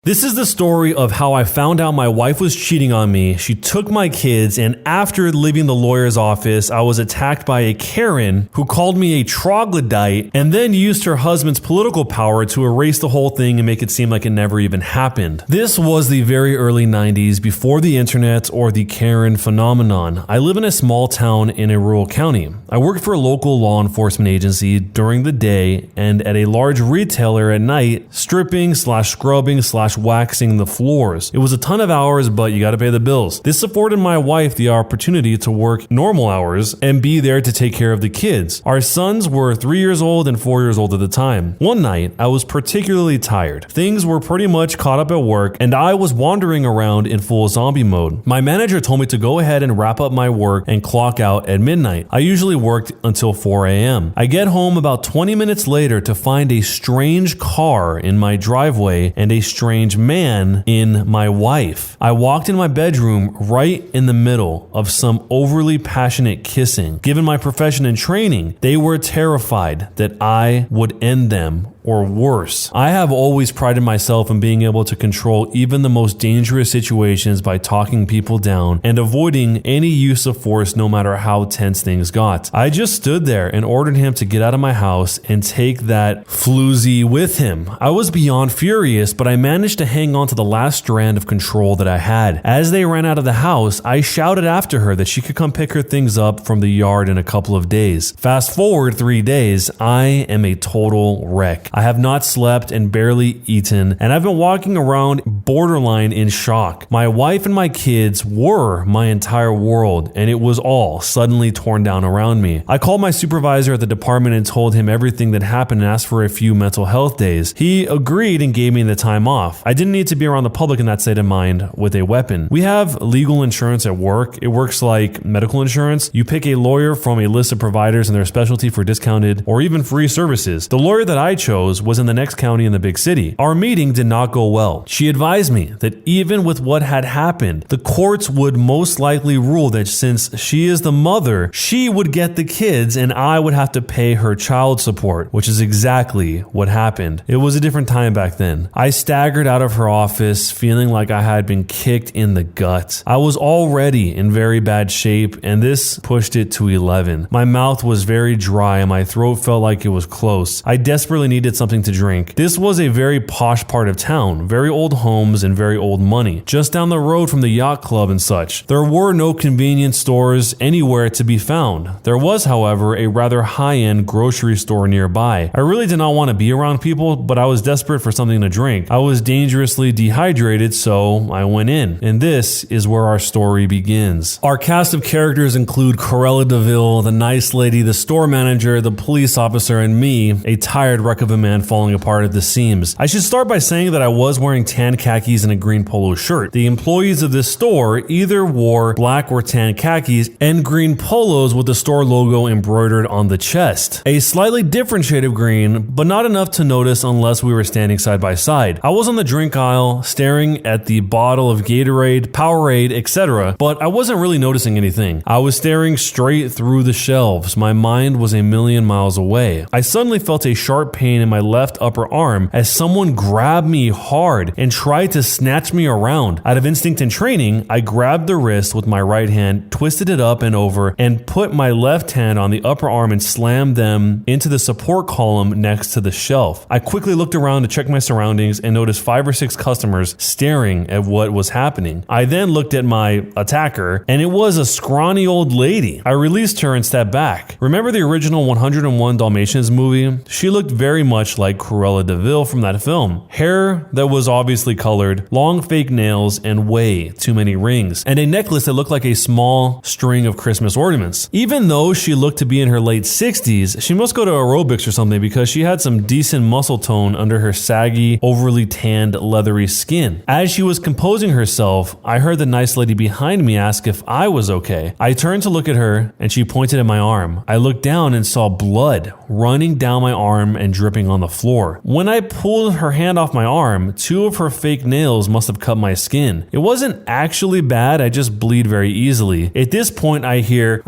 This is the story of how I found out my wife was cheating on me. She took my kids, and after leaving the lawyer's office, I was attacked by a Karen who called me a troglodyte and then used her husband's political power to erase the whole thing and make it seem like it never even happened. This was the very early 90s, before the internet or the Karen phenomenon. I live in a small town in a rural county. I worked for a local law enforcement agency during the day and at a large retailer at night, stripping / scrubbing / waxing the floors. It was a ton of hours, but you gotta pay the bills. This afforded my wife the opportunity to work normal hours and be there to take care of the kids. Our sons were 3 years old and 4 years old at the time. One night, I was particularly tired. Things were pretty much caught up at work, and I was wandering around in full zombie mode. My manager told me to go ahead and wrap up my work and clock out at midnight. I usually worked until 4 a.m. I get home about 20 minutes later to find a strange car in my driveway and a strange man in my wife. I walked in my bedroom right in the middle of some overly passionate kissing. Given my profession and training, they were terrified that I would end them or worse. I have always prided myself in being able to control even the most dangerous situations by talking people down and avoiding any use of force no matter how tense things got. I just stood there and ordered him to get out of my house and take that floozy with him. I was beyond furious, but I managed to hang on to the last strand of control that I had. As they ran out of the house, I shouted after her that she could come pick her things up from the yard in a couple of days. Fast forward 3 days, I am a total wreck. I have not slept and barely eaten, and I've been walking around borderline in shock. My wife and my kids were my entire world, and it was all suddenly torn down around me. I called my supervisor at the department and told him everything that happened and asked for a few mental health days. He agreed and gave me the time off. I didn't need to be around the public in that state of mind with a weapon. We have legal insurance at work. It works like medical insurance. You pick a lawyer from a list of providers and their specialty for discounted or even free services. The lawyer that I chose was in the next county in the big city. Our meeting did not go well. She advised me that even with what had happened, the courts would most likely rule that since she is the mother, she would get the kids and I would have to pay her child support, which is exactly what happened. It was a different time back then. I staggered out of her office feeling like I had been kicked in the gut. I was already in very bad shape and this pushed it to 11. My mouth was very dry and my throat felt like it was close. I desperately needed something to drink. This was a very posh part of town, very old homes and very old money, just down the road from the yacht club and such. There were no convenience stores anywhere to be found. There was, however, a rather high-end grocery store nearby. I really did not want to be around people, but I was desperate for something to drink. I was dangerously dehydrated, so I went in. And this is where our story begins. Our cast of characters include Cruella DeVille, the nice lady, the store manager, the police officer, and me, a tired wreck of a man falling apart at the seams. I should start by saying that I was wearing tan khakis and a green polo shirt. The employees of this store either wore black or tan khakis and green polos with the store logo embroidered on the chest. A slightly different shade of green, but not enough to notice unless we were standing side by side. I was on the drink aisle, staring at the bottle of Gatorade, Powerade, etc., but I wasn't really noticing anything. I was staring straight through the shelves. My mind was a million miles away. I suddenly felt a sharp pain in my left upper arm as someone grabbed me hard and tried to snatch me around. Out of instinct and training, I grabbed the wrist with my right hand, twisted it up and over, and put my left hand on the upper arm and slammed them into the support column next to the shelf. I quickly looked around to check my surroundings and noticed 5 or 6 customers staring at what was happening. I then looked at my attacker, and it was a scrawny old lady. I released her and stepped back. Remember the original 101 Dalmatians movie? She looked very much like Cruella DeVille from that film. Hair that was obviously colored, long fake nails, and way too many rings, and a necklace that looked like a small string of Christmas ornaments. Even though she looked to be in her late 60s, she must go to aerobics or something because she had some decent muscle tone under her saggy, overly tanned, leathery skin. As she was composing herself, I heard the nice lady behind me ask if I was okay. I turned to look at her, and she pointed at my arm. I looked down and saw blood running down my arm and dripping on the floor. When I pulled her hand off my arm, 2 of her fake nails must have cut my skin. It wasn't actually bad, I just bleed very easily. At this point, I hear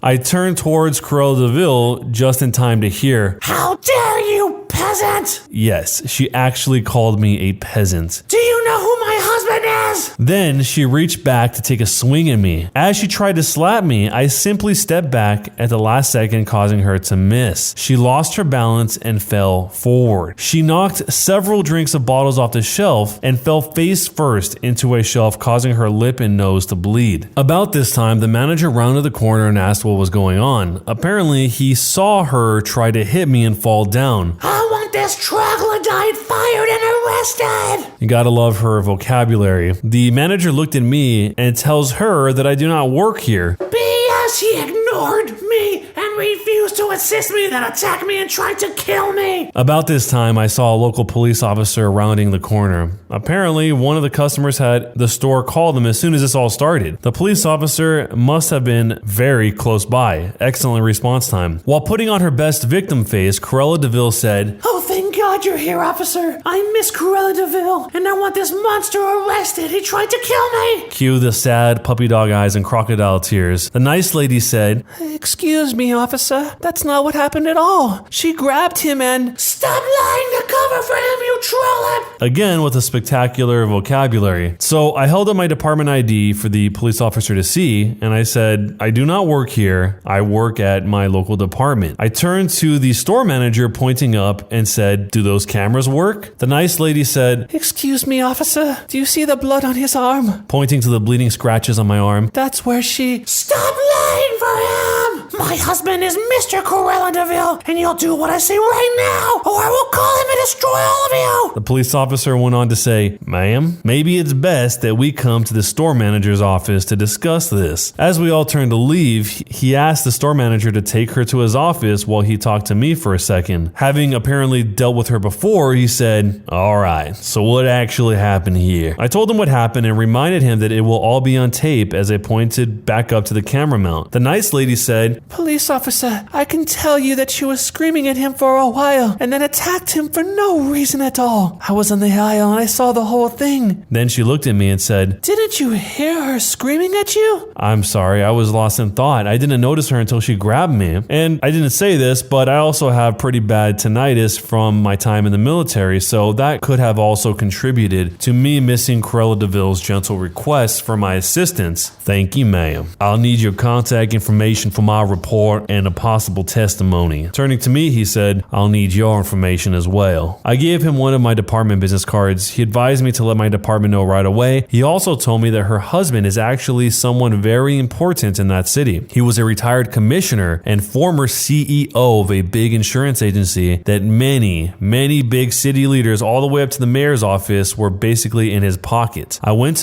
I turn towards Cruella DeVille just in time to hear, "How dare you, peasant! Yes, she actually called me a peasant. Do you know who my husband is? Then she reached back to take a swing at me. As she tried to slap me, I simply stepped back at the last second, causing her to miss. She lost her balance and fell forward. She knocked several drinks of bottles off the shelf and fell face first into a shelf, causing her lip and nose to bleed. About this time, the manager rounded the corner and asked what was going on. Apparently, he saw her try to hit me and fall down. I want this troglodyte fired and arrested! You gotta love her vocabulary. The manager looked at me and tells her that I do not work here. BS, he ignored me and refused to assist me, then attacked me and tried to kill me. About this time, I saw a local police officer rounding the corner. Apparently, one of the customers had the store call them as soon as this all started. The police officer must have been very close by. Excellent response time. While putting on her best victim face, Cruella DeVille said, Oh, thank God you're here, officer. I'm Miss Cruella DeVille, and I want this monster arrested. He tried to kill me. Cue the sad puppy dog eyes and crocodile tears. The nice lady said, Excuse me, officer. That's not what happened at all. She grabbed him and... Stop lying to cover for him, you trollop! Again with a spectacular vocabulary. So I held up my department ID for the police officer to see, and I said, I do not work here. I work at my local department. I turned to the store manager pointing up and said, do those cameras work? The nice lady said, Excuse me, officer. Do you see the blood on his arm? Pointing to the bleeding scratches on my arm. That's where she... Stop lying for him! My husband is Mr. Cruella DeVille, and you'll do what I say right now, or I will call him and destroy all of you! The police officer went on to say, Ma'am, maybe it's best that we come to the store manager's office to discuss this. As we all turned to leave, he asked the store manager to take her to his office while he talked to me for a second. Having apparently dealt with her before, he said, Alright, so what actually happened here? I told him what happened and reminded him that it will all be on tape as I pointed back up to the camera mount. The nice lady said, Police officer, I can tell you that she was screaming at him for a while and then attacked him for no reason at all. I was on the aisle and I saw the whole thing. Then she looked at me and said, Didn't you hear her screaming at you? I'm sorry, I was lost in thought. I didn't notice her until she grabbed me. And I didn't say this, but I also have pretty bad tinnitus from my time in the military, so that could have also contributed to me missing Cruella DeVille's gentle request for my assistance. Thank you, ma'am. I'll need your contact information for my report and a possible testimony. Turning to me, he said, I'll need your information as well. I gave him one of my department business cards. He advised me to let my department know right away. He also told me that her husband is actually someone very important in that city. He was a retired commissioner and former CEO of a big insurance agency that many big city leaders all the way up to the mayor's office were basically in his pocket. I went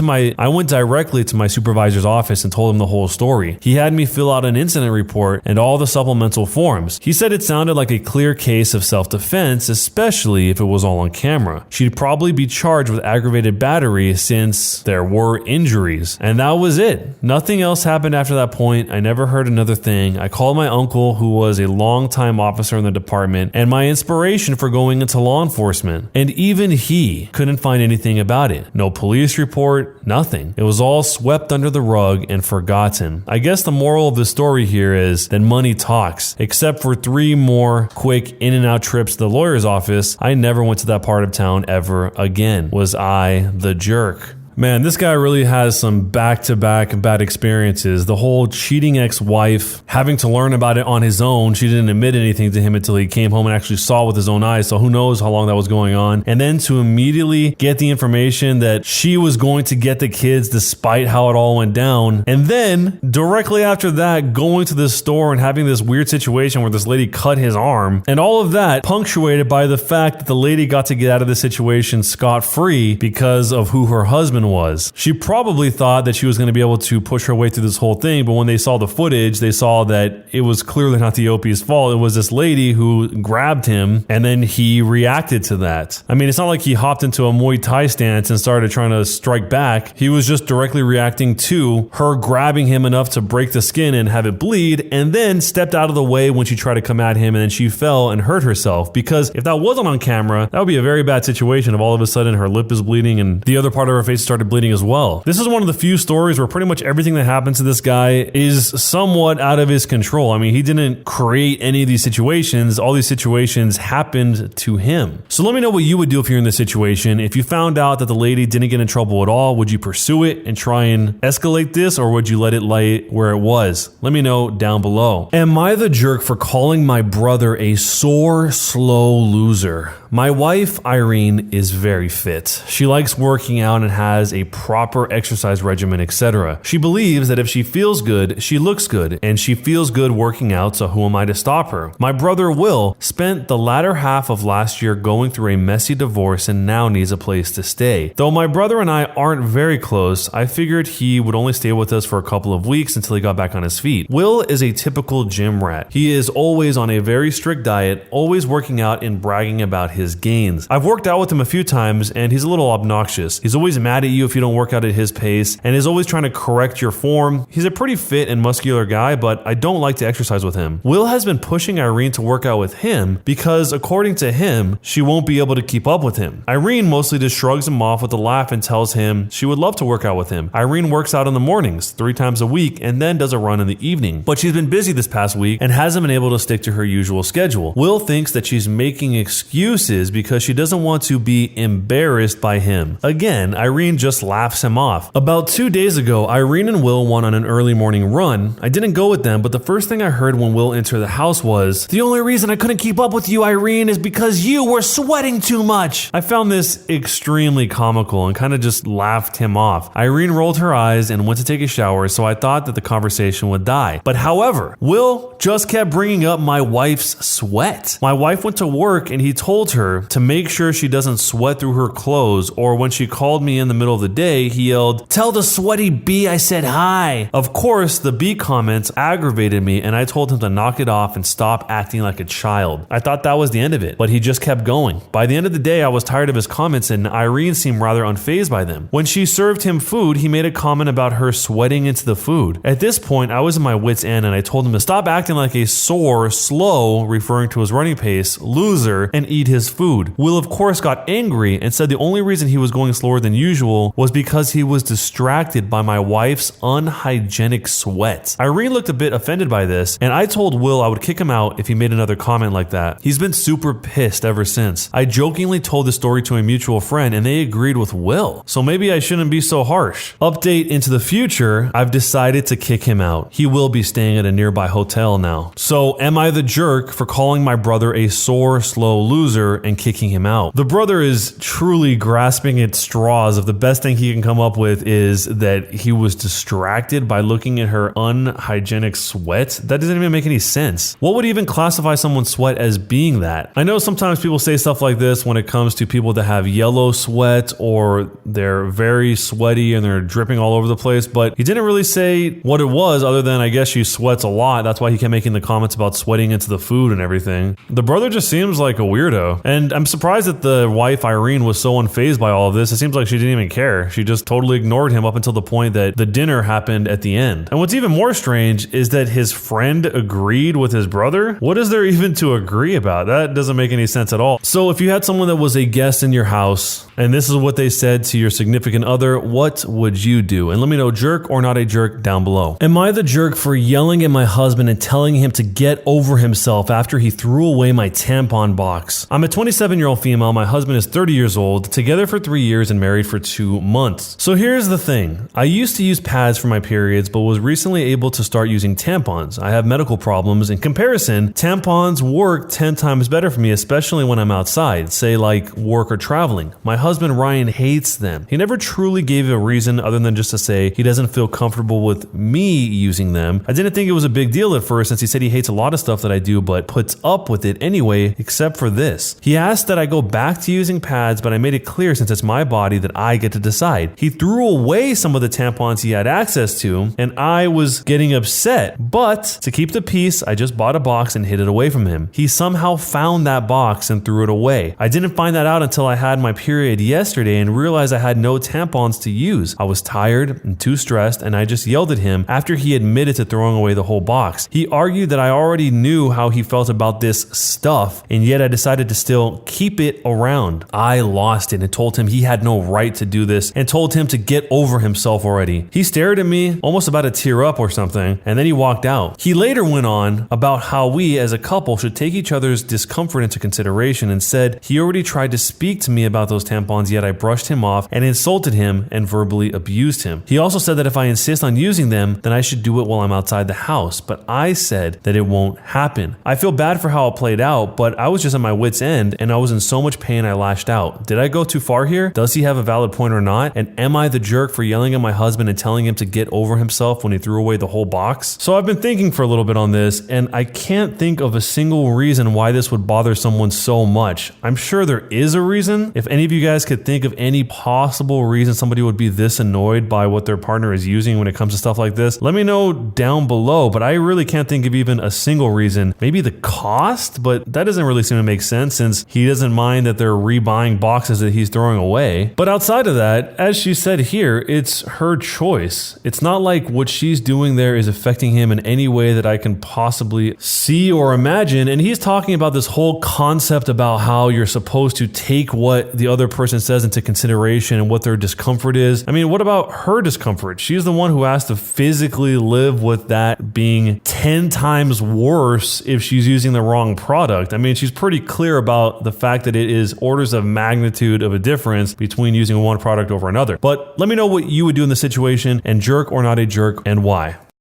directly to my supervisor's office and told him the whole story. He had me fill out an incident report and all the supplemental forms. He said it sounded like a clear case of self-defense, especially if it was all on camera. She'd probably be charged with aggravated battery since there were injuries. And that was it. Nothing else happened after that point. I never heard another thing. I called my uncle, who was a longtime officer in the department and my inspiration for going into law enforcement. And even he couldn't find anything about it. No police report, nothing. It was all swept under the rug and forgotten. I guess the moral of the story here is that money talks. Except for 3 more quick in and out trips to the lawyer's office, I never went to that part of town ever again. Was I the jerk? Man, this guy really has some back-to-back bad experiences. The whole cheating ex-wife, having to learn about it on his own. She didn't admit anything to him until he came home and actually saw with his own eyes. So who knows how long that was going on. And then to immediately get the information that she was going to get the kids despite how it all went down. And then directly after that, going to the store and having this weird situation where this lady cut his arm. And all of that punctuated by the fact that the lady got to get out of the situation scot-free because of who her husband was. She probably thought that she was going to be able to push her way through this whole thing, but when they saw the footage, they saw that it was clearly not the OP's fault. It was this lady who grabbed him, and then he reacted to that. I mean, it's not like he hopped into a Muay Thai stance and started trying to strike back. He was just directly reacting to her grabbing him enough to break the skin and have it bleed, and then stepped out of the way when she tried to come at him, and then she fell and hurt herself. Because if that wasn't on camera, that would be a very bad situation if all of a sudden her lip is bleeding and the other part of her face started started bleeding as well. This is one of the few stories where pretty much everything that happened to this guy is somewhat out of his control. I mean, he didn't create any of these situations. All these situations happened to him. So let me know what you would do if you're in this situation. If you found out that the lady didn't get in trouble at all, would you pursue it and try and escalate this, or would you let it lie where it was? Let me know down below. Am I the jerk for calling my brother a sore, slow loser? My wife, Irene, is very fit. She likes working out and has a proper exercise regimen, etc. She believes that if she feels good, she looks good, and she feels good working out, so who am I to stop her? My brother, Will, spent the latter half of last year going through a messy divorce and now needs a place to stay. Though my brother and I aren't very close, I figured he would only stay with us for a couple of weeks until he got back on his feet. Will is a typical gym rat. He is always on a very strict diet, always working out and bragging about his gains. I've worked out with him a few times and he's a little obnoxious. He's always mad at you if you don't work out at his pace and is always trying to correct your form. He's a pretty fit and muscular guy, but I don't like to exercise with him. Will has been pushing Irene to work out with him because, according to him, she won't be able to keep up with him. Irene mostly just shrugs him off with a laugh and tells him she would love to work out with him. Irene works out in the mornings 3 times a week and then does a run in the evening. But she's been busy this past week and hasn't been able to stick to her usual schedule. Will thinks that she's making excuses because she doesn't want to be embarrassed by him. Again, Irene just laughs him off. About 2 days ago, Irene and Will went on an early morning run. I didn't go with them, but the first thing I heard when Will entered the house was, "The only reason I couldn't keep up with you, Irene, is because you were sweating too much." I found this extremely comical and kind of just laughed him off. Irene rolled her eyes and went to take a shower, so I thought that the conversation would die. But however, Will just kept bringing up my wife's sweat. My wife went to work and he told her to make sure she doesn't sweat through her clothes, or when she called me in the middle of the day, he yelled, "Tell the sweaty bee I said hi." Of course, the bee comments aggravated me and I told him to knock it off and stop acting like a child. I thought that was the end of it, but he just kept going. By the end of the day, I was tired of his comments and Irene seemed rather unfazed by them. When she served him food, he made a comment about her sweating into the food. At this point, I was at my wit's end and I told him to stop acting like a sore, slow, referring to his running pace, loser, and eat his food. Will, of course, got angry and said the only reason he was going slower than usual was because he was distracted by my wife's unhygienic sweat. Irene looked a bit offended by this, and I told Will I would kick him out if he made another comment like that. He's been super pissed ever since. I jokingly told the story to a mutual friend and they agreed with Will, so maybe I shouldn't be so harsh. Update into the future, I've decided to kick him out. He will be staying at a nearby hotel now. So am I the jerk for calling my brother a sore, slow loser and kicking him out? The brother is truly grasping at straws if the best thing he can come up with is that he was distracted by looking at her unhygienic sweat. That doesn't even make any sense. What would even classify someone's sweat as being that? I know sometimes people say stuff like this when it comes to people that have yellow sweat or they're very sweaty and they're dripping all over the place, but he didn't really say what it was other than I guess she sweats a lot. That's why he kept making the comments about sweating into the food and everything. The brother just seems like a weirdo, and I'm surprised that the wife Irene was so unfazed by all of this. It seems like she didn't even care. She just totally ignored him up until the point that the dinner happened at the end. And what's even more strange is that his friend agreed with his brother. What is there even to agree about? That doesn't make any sense at all. So if you had someone that was a guest in your house and this is what they said to your significant other, what would you do? And let me know, jerk or not a jerk, down below. Am I the jerk for yelling at my husband and telling him to get over himself after he threw away my tampon box? I'm a 27-year-old female. My husband is 30 years old, together for 3 years and married for 2 months. So here's the thing. I used to use pads for my periods, but was recently able to start using tampons. I have medical problems. In comparison, tampons work 10 times better for me, especially when I'm outside, say like work or traveling. My husband Ryan hates them. He never truly gave a reason other than just to say he doesn't feel comfortable with me using them. I didn't think it was a big deal at first since he said he hates a lot of stuff that I do but puts up with it anyway, except for this. He asked that I go back to using pads, but I made it clear since it's my body that I get to decide. He threw away some of the tampons he had access to and I was getting upset, but to keep the peace, I just bought a box and hid it away from him. He somehow found that box and threw it away. I didn't find that out until I had my period bed yesterday and realized I had no tampons to use. I was tired and too stressed, and I just yelled at him after he admitted to throwing away the whole box. He argued that I already knew how he felt about this stuff, and yet I decided to still keep it around. I lost it and told him he had no right to do this and told him to get over himself already. He stared at me, almost about to tear up or something, and then he walked out. He later went on about how we as a couple should take each other's discomfort into consideration and said he already tried to speak to me about those tampons, yet I brushed him off and insulted him and verbally abused him. He also said that if I insist on using them, then I should do it while I'm outside the house, but I said that it won't happen. I feel bad for how it played out, but I was just at my wit's end and I was in so much pain I lashed out. Did I go too far here? Does he have a valid point or not? And am I the jerk for yelling at my husband and telling him to get over himself when he threw away the whole box? So I've been thinking for a little bit on this, and I can't think of a single reason why this would bother someone so much. I'm sure there is a reason. If any of you guys could think of any possible reason somebody would be this annoyed by what their partner is using when it comes to stuff like this, let me know down below, but I really can't think of even a single reason. Maybe the cost, but that doesn't really seem to make sense since he doesn't mind that they're rebuying boxes that he's throwing away. But outside of that, as she said here, it's her choice. It's not like what she's doing there is affecting him in any way that I can possibly see or imagine. And he's talking about this whole concept about how you're supposed to take what the other person says into consideration and what their discomfort is. I mean, what about her discomfort? She's the one who has to physically live with that being 10 times worse if she's using the wrong product. I mean, she's pretty clear about the fact that it is orders of magnitude of a difference between using one product over another. But let me know what you would do in the situation, and jerk or not a jerk, and why.